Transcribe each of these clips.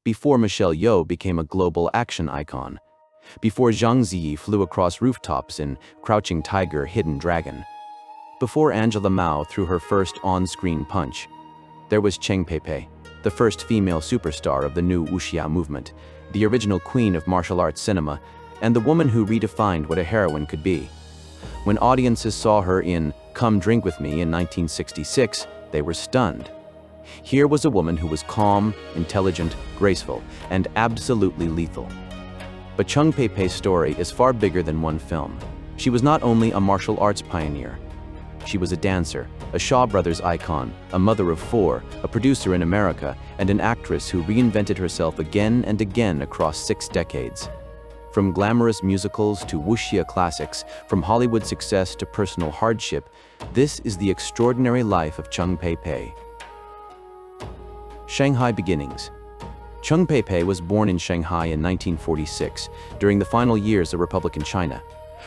before Michelle Yeoh became a global action icon, before Zhang Ziyi flew across rooftops in Crouching Tiger, Hidden Dragon, before Angela Mao threw her first on-screen punch. There was Cheng Pei-pei, the first female superstar of the new Wuxia movement, the original queen of martial arts cinema, and the woman who redefined what a heroine could be. When audiences saw her in Come Drink With Me in 1966, they were stunned. Here was a woman who was calm, intelligent, graceful, and absolutely lethal. But Cheng Pei-pei's story is far bigger than one film. She was not only a martial arts pioneer. She was a dancer, a Shaw Brothers icon, a mother of four, a producer in America, and an actress who reinvented herself again and again across 6 decades. From glamorous musicals to wuxia classics, from Hollywood success to personal hardship, this is the extraordinary life of Cheng Pei-pei. Shanghai beginnings. Cheng Pei-pei was born in Shanghai in 1946, during the final years of Republican China.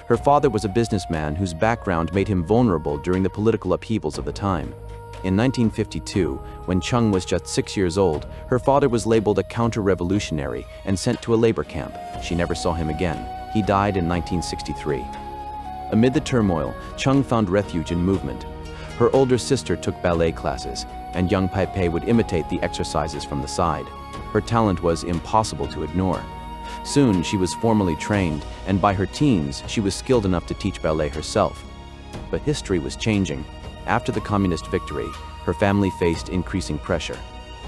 Her father was a businessman whose background made him vulnerable during the political upheavals of the time. In 1952, when Cheng was just 6 years old, her father was labeled a counter-revolutionary and sent to a labor camp. She never saw him again. He died in 1963. Amid the turmoil, Cheng found refuge in movement. Her older sister took ballet classes, and young Pei-pei would imitate the exercises from the side. Her talent was impossible to ignore. Soon, she was formally trained, and by her teens, she was skilled enough to teach ballet herself. But history was changing. After the communist victory, her family faced increasing pressure.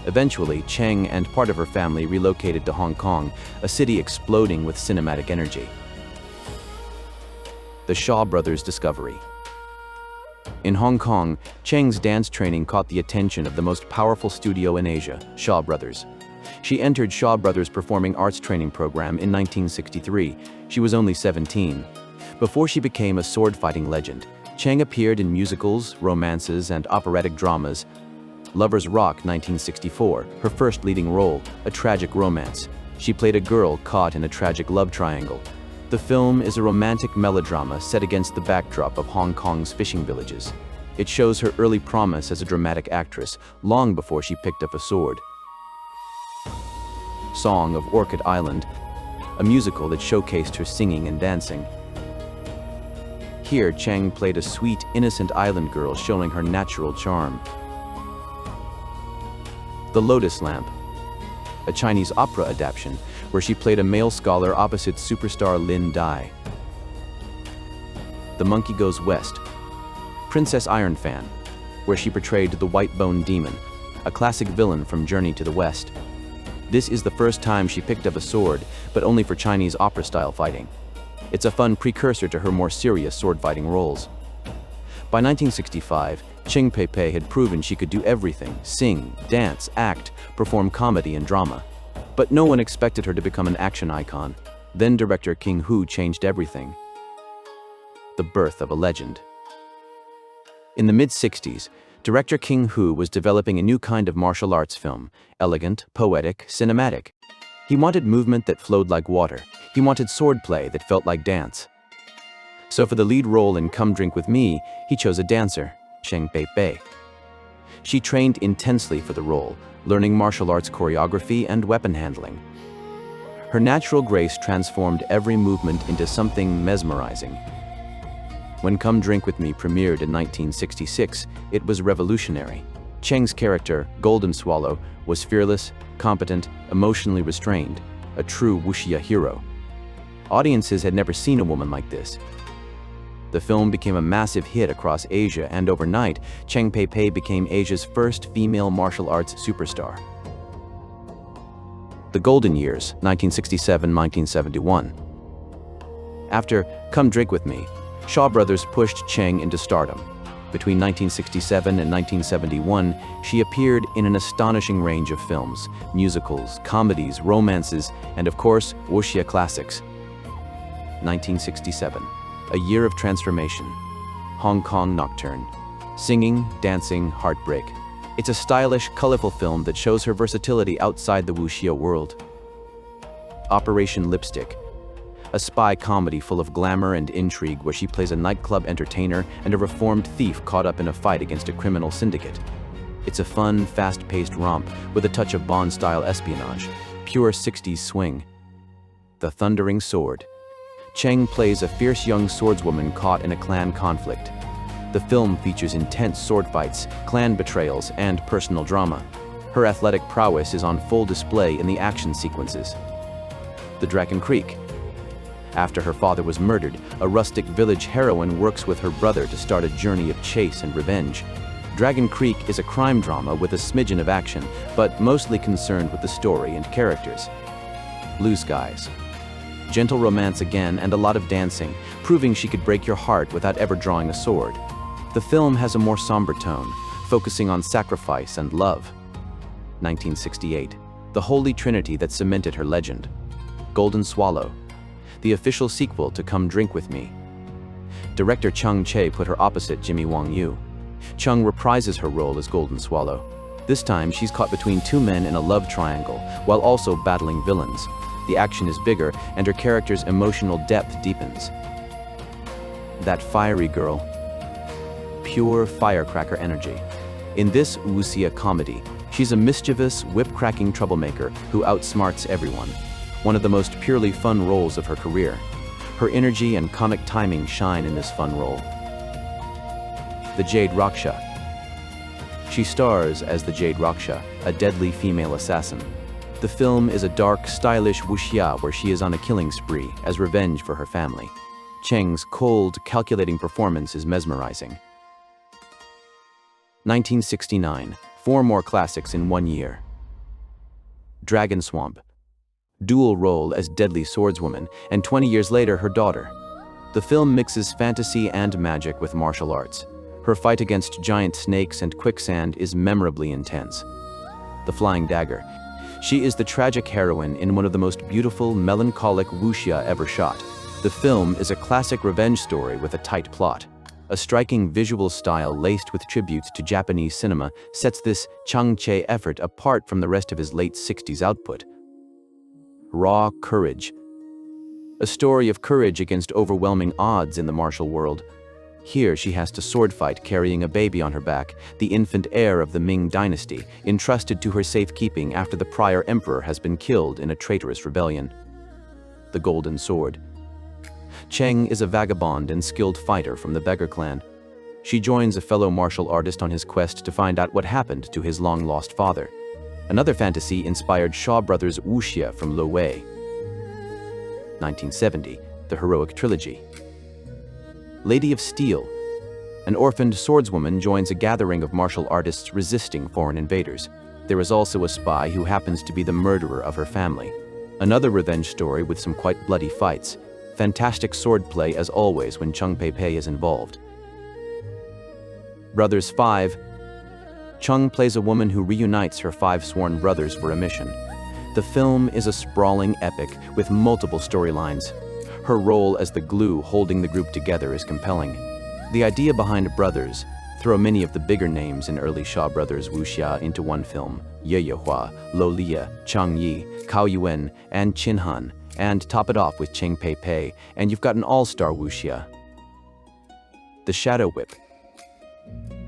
Eventually, Cheng and part of her family relocated to Hong Kong, a city exploding with cinematic energy. The Shaw Brothers' discovery. In Hong Kong, Cheng's dance training caught the attention of the most powerful studio in Asia, Shaw Brothers. She entered Shaw Brothers' Performing Arts Training Program in 1963. She was only 17. Before she became a sword-fighting legend, Cheng appeared in musicals, romances, and operatic dramas. Lovers Rock 1964, her first leading role, a tragic romance. She played a girl caught in a tragic love triangle. The film is a romantic melodrama set against the backdrop of Hong Kong's fishing villages. It shows her early promise as a dramatic actress, long before she picked up a sword. Song of Orchid Island, a musical that showcased her singing and dancing. Here, Cheng played a sweet, innocent island girl showing her natural charm. The Lotus Lamp, a Chinese opera adaptation where she played a male scholar opposite superstar Lin Dai. The Monkey Goes West, Princess Iron Fan, where she portrayed the White Bone Demon, a classic villain from Journey to the West. This is the first time she picked up a sword, but only for Chinese opera-style fighting. It's a fun precursor to her more serious sword-fighting roles. By 1965, Cheng Pei-pei had proven she could do everything: sing, dance, act, perform comedy and drama. But no one expected her to become an action icon. Then director King Hu changed everything. The birth of a legend. In the mid-60s, director King Hu was developing a new kind of martial arts film, elegant, poetic, cinematic. He wanted movement that flowed like water. He wanted swordplay that felt like dance. So for the lead role in Come Drink With Me, he chose a dancer, Cheng Pei-pei. She trained intensely for the role, learning martial arts choreography and weapon handling. Her natural grace transformed every movement into something mesmerizing. When Come Drink With Me premiered in 1966, it was revolutionary. Cheng's character, Golden Swallow, was fearless, competent, emotionally restrained, a true wuxia hero. Audiences had never seen a woman like this. The film became a massive hit across Asia, and overnight, Cheng Pei-pei became Asia's first female martial arts superstar. The Golden Years, 1967-1971. After Come Drink With Me, Shaw Brothers pushed Cheng into stardom. Between 1967 and 1971, she appeared in an astonishing range of films, musicals, comedies, romances, and of course, wuxia classics. 1967, a year of transformation. Hong Kong Nocturne. Singing, dancing, heartbreak. It's a stylish, colorful film that shows her versatility outside the wuxia world. Operation Lipstick. A spy comedy full of glamour and intrigue where she plays a nightclub entertainer and a reformed thief caught up in a fight against a criminal syndicate. It's a fun, fast-paced romp with a touch of Bond-style espionage. pure 60s swing. The Thundering Sword. Cheng plays a fierce young swordswoman caught in a clan conflict. The film features intense sword fights, clan betrayals, and personal drama. Her athletic prowess is on full display in the action sequences. The Dragon Creek. After her father was murdered, a rustic village heroine works with her brother to start a journey of chase and revenge. Dragon Creek is a crime drama with a smidgen of action, but mostly concerned with the story and characters. Blue Skies. Gentle romance again and a lot of dancing, proving she could break your heart without ever drawing a sword. The film has a more somber tone, focusing on sacrifice and love. 1968. The Holy Trinity that cemented her legend. Golden Swallow. The official sequel to Come Drink With Me. Director Cheng Che put her opposite Jimmy Wong Yu. Cheng reprises her role as Golden Swallow. This time, she's caught between two men in a love triangle, while also battling villains. The action is bigger, and her character's emotional depth deepens. That Fiery Girl. Pure firecracker energy. In this Wuxia comedy, she's a mischievous, whip-cracking troublemaker who outsmarts everyone. One of the most purely fun roles of her career. Her energy and comic timing shine in this fun role. The Jade Raksha. She stars as the Jade Raksha, a deadly female assassin. The film is a dark, stylish wuxia where she is on a killing spree as revenge for her family. Cheng's cold, calculating performance is mesmerizing. 1969. 4 more classics in 1 year. Dragon Swamp. Dual role as deadly swordswoman, and 20 years later her daughter. The film mixes fantasy and magic with martial arts. Her fight against giant snakes and quicksand is memorably intense. The Flying Dagger. She is the tragic heroine in one of the most beautiful, melancholic wuxia ever shot. The film is a classic revenge story with a tight plot. A striking visual style laced with tributes to Japanese cinema sets this Cheng Che effort apart from the rest of his late 60s output. Raw Courage. A story of courage against overwhelming odds in the martial world. Here she has to sword fight carrying a baby on her back, the infant heir of the Ming dynasty, entrusted to her safekeeping after the prior emperor has been killed in a traitorous rebellion. The Golden Sword. Cheng is a vagabond and skilled fighter from the beggar clan. She joins a fellow martial artist on his quest to find out what happened to his long-lost father. Another fantasy inspired Shaw Brothers' Wuxia from Lo Wei. 1970, The Heroic Trilogy. Lady of Steel. An orphaned swordswoman joins a gathering of martial artists resisting foreign invaders. There is also a spy who happens to be the murderer of her family. Another revenge story with some quite bloody fights. Fantastic swordplay as always when Cheng Pei-pei is involved. Brothers 5. Cheng plays a woman who reunites her 5 sworn brothers for a mission. The film is a sprawling epic with multiple storylines. Her role as the glue holding the group together is compelling. The idea behind Brothers, throw many of the bigger names in early Shaw Brothers wuxia into one film, Ye Yehua, Lo Lia, Chang Yi, Cao Yuan, and Qin Han, and top it off with Cheng Pei-pei, and you've got an all-star wuxia. The Shadow Whip.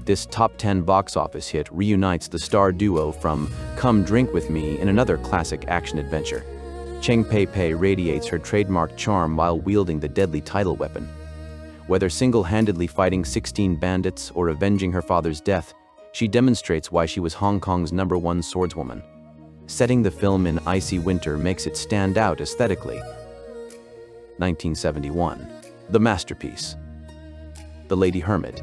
This top 10 box office hit reunites the star duo from Come Drink With Me in another classic action-adventure. Cheng Pei-pei radiates her trademark charm while wielding the deadly title weapon. Whether single-handedly fighting 16 bandits or avenging her father's death, she demonstrates why she was Hong Kong's #1 swordswoman. Setting the film in icy winter makes it stand out aesthetically. 1971. The Masterpiece. The Lady Hermit.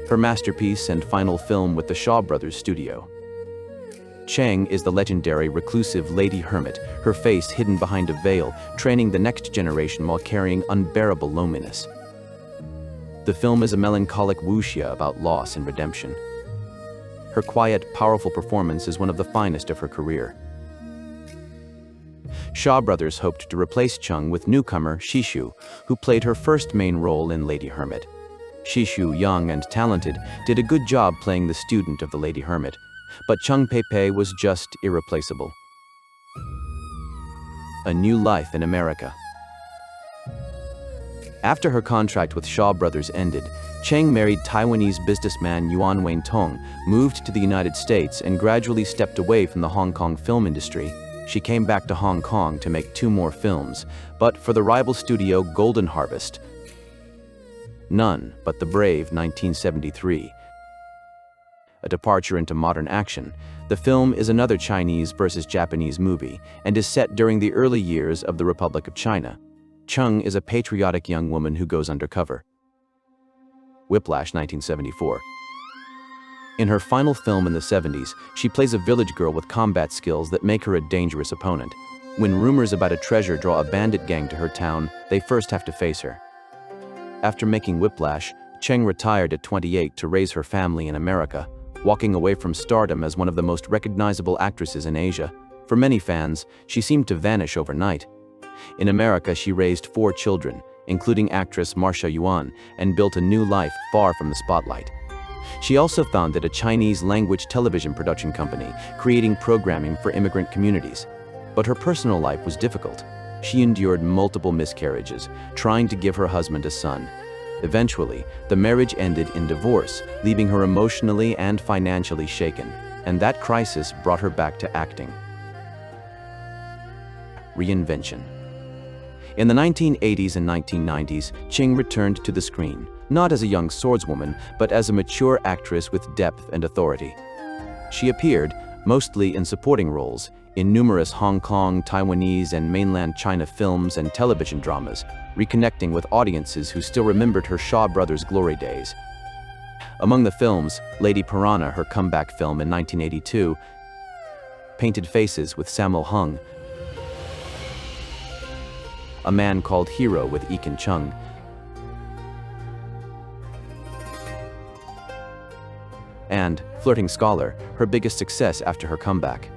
Her masterpiece and final film with the Shaw Brothers studio. Cheng is the legendary reclusive Lady Hermit, her face hidden behind a veil, training the next generation while carrying unbearable loneliness. The film is a melancholic wuxia about loss and redemption. Her quiet, powerful performance is one of the finest of her career. Shaw Brothers hoped to replace Cheng with newcomer Shishu, who played her first main role in Lady Hermit. Shishu, young and talented, did a good job playing the student of the Lady Hermit, but Cheng Pei-pei was just irreplaceable. A New Life in America. After her contract with Shaw Brothers ended, Cheng married Taiwanese businessman Yuan Wen-tong, moved to the United States, and gradually stepped away from the Hong Kong film industry. She came back to Hong Kong to make 2 more films, but for the rival studio Golden Harvest, None But the Brave 1973. A departure into modern action, the film is another Chinese versus Japanese movie and is set during the early years of the Republic of China. Cheng is a patriotic young woman who goes undercover. Whiplash 1974. In her final film in the 70s, she plays a village girl with combat skills that make her a dangerous opponent. When rumors about a treasure draw a bandit gang to her town, they first have to face her. After making Whiplash, Cheng retired at 28 to raise her family in America, walking away from stardom as one of the most recognizable actresses in Asia. For many fans, she seemed to vanish overnight. In America, she raised 4 children, including actress Michelle Yeoh, and built a new life far from the spotlight. She also founded a Chinese-language television production company, creating programming for immigrant communities. But her personal life was difficult. She endured multiple miscarriages, trying to give her husband a son. Eventually, the marriage ended in divorce, leaving her emotionally and financially shaken, and that crisis brought her back to acting. Reinvention. In the 1980s and 1990s, Cheng returned to the screen, not as a young swordswoman, but as a mature actress with depth and authority. She appeared, mostly in supporting roles, in numerous Hong Kong, Taiwanese, and mainland China films and television dramas, reconnecting with audiences who still remembered her Shaw Brothers glory days. Among the films, Lady Piranha, her comeback film in 1982, Painted Faces with Sammo Hung, A Man Called Hero with Ekin Chung, and Flirting Scholar, her biggest success after her comeback.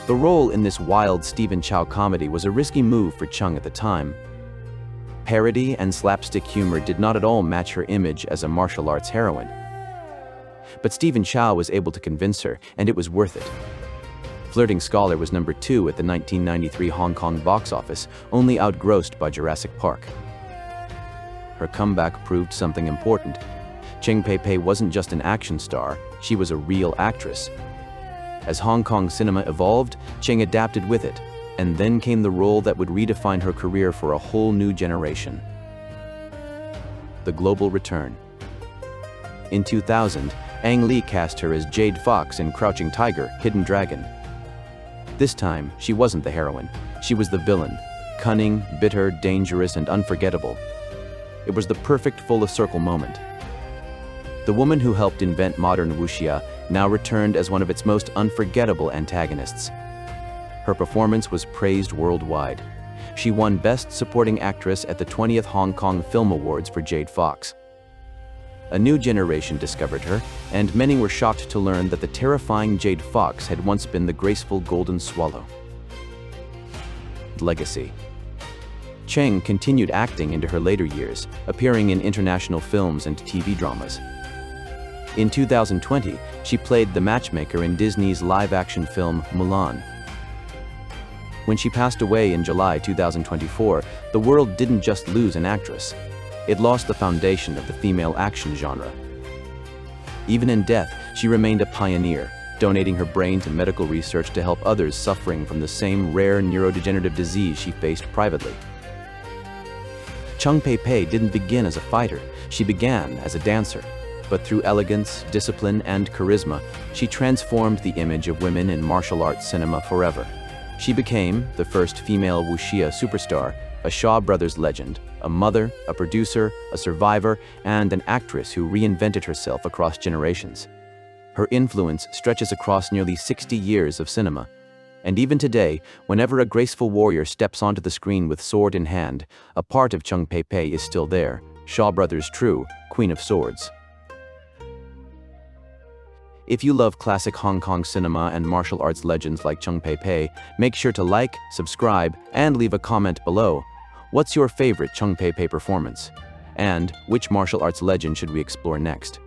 The role in this wild Stephen Chow comedy was a risky move for Cheng at the time. Parody and slapstick humor did not at all match her image as a martial arts heroine. But Stephen Chow was able to convince her, and it was worth it. Flirting Scholar was number 2 at the 1993 Hong Kong box office, only outgrossed by Jurassic Park. Her comeback proved something important. Cheng Pei-pei wasn't just an action star, she was a real actress. As Hong Kong cinema evolved, Cheng adapted with it, and then came the role that would redefine her career for a whole new generation. The Global Return. In 2000, Ang Lee cast her as Jade Fox in Crouching Tiger, Hidden Dragon. This time, she wasn't the heroine, she was the villain, cunning, bitter, dangerous, and unforgettable. It was the perfect full-circle moment. The woman who helped invent modern Wuxia now returned as one of its most unforgettable antagonists. Her performance was praised worldwide. She won Best Supporting Actress at the 20th Hong Kong Film Awards for Jade Fox. A new generation discovered her, and many were shocked to learn that the terrifying Jade Fox had once been the graceful Golden Swallow. Legacy. Cheng continued acting into her later years, appearing in international films and TV dramas. In 2020, she played the matchmaker in Disney's live-action film Mulan. When she passed away in July 2024, the world didn't just lose an actress. It lost the foundation of the female action genre. Even in death, she remained a pioneer, donating her brain to medical research to help others suffering from the same rare neurodegenerative disease she faced privately. Cheng Pei-pei didn't begin as a fighter, she began as a dancer. But through elegance, discipline, and charisma, she transformed the image of women in martial arts cinema forever. She became the first female wuxia superstar, a Shaw Brothers legend, a mother, a producer, a survivor, and an actress who reinvented herself across generations. Her influence stretches across nearly 60 years of cinema. And even today, whenever a graceful warrior steps onto the screen with sword in hand, a part of Cheng Pei-pei is still there, Shaw Brothers' true Queen of Swords. If you love classic Hong Kong cinema and martial arts legends like Cheng Pei-pei, make sure to like, subscribe, and leave a comment below. What's your favorite Cheng Pei-pei performance? And which martial arts legend should we explore next?